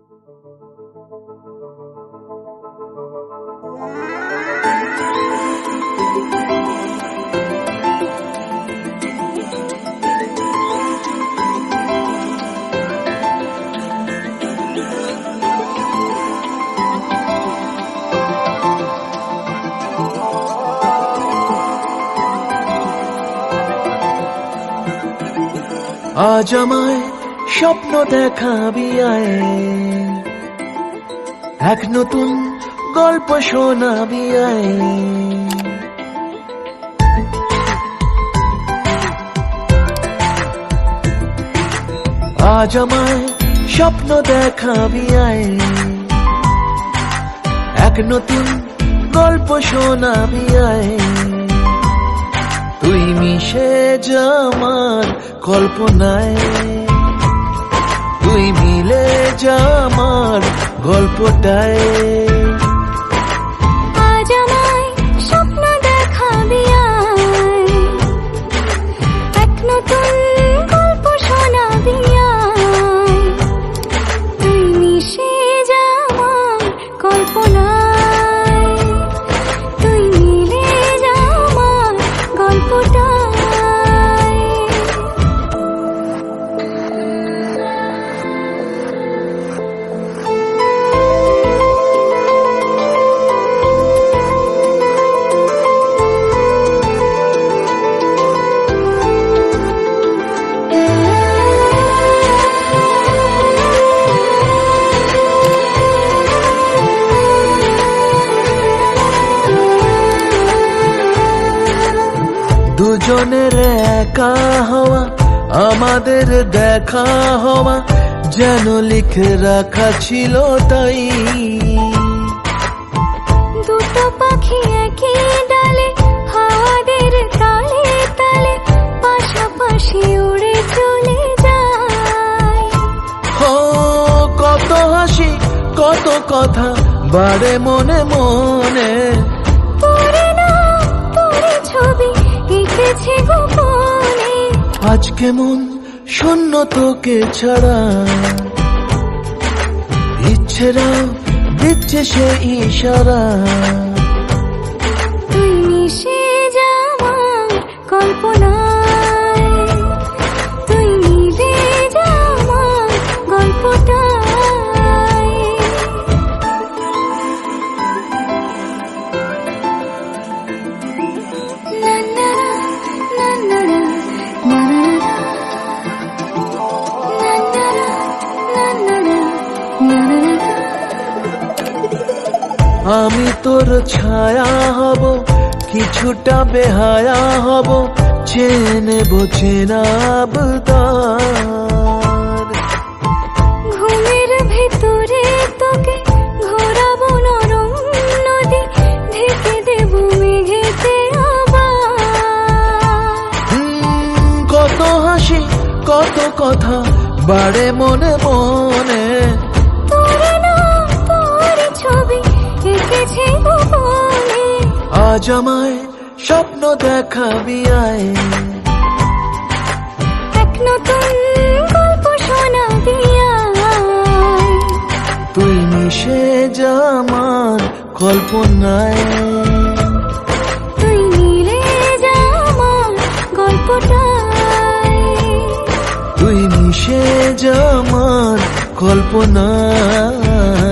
আজ আমায় স্বপ্ন দেখাবি আয়, এক নতুন গল্প শোনাবি আয়। আজ আমায় স্বপ্ন দেখাবি আয়, এক নতুন গল্প শোনাবি আয়। তুই মিশে যা আমার কল্পনায়, তুই মিলে যা আমার গল্পটায়। আজ আমায় স্বপ্ন দেখাবি আয়, এক নতুন গল্প শোনাবি আয়। তুই মিশে যা আমার কল্পনায়, তুই মিলে যা আমার গল্পটায়। দুজনের একা হওয়া, আমাদের দেখা হওয়া যেন লিখে রাখা ছিল তাই। দুটো পাখি একই ডালে, হাওয়াদের তালে তালে পাশাপাশি উড়ে চলে যায়। ও কত হাসি কত কথা বাড়ে মনে মনে, তোরে না তোরে ছবি এঁকেছে গোপনে। আজ কেমন শূন্য তোকে ছাড়া, ইচ্ছেরাও দিচ্ছে সে ইশারা। তুই মিশে যা আমার কল্পনায়, তুই মিলে যা আমার গল্পটায়। না না না না না না আমি তোর ছায়া হব, কিছুটা বেহায়া হব, চেনে নেব চেনাবদার। ঘুমের ভেতরে তোকে ঘোরাবো নরম নদী, ঢেকে দেব মেঘেতে আবার। কত হাসি কত কথা বাড়ে মনে মনে, তোরে না তোরে ছবি এঁকেছে গোপনে। আজ আমায় স্বপ্ন দেখাবি আয়, এক নতুন গল্প শোনাবি আয়। তুই মিশে যা আমার কল্পনায়, তুই মিলে যা আমার গল্পটায়। তুই মিশে যা আমার কল্পনায়।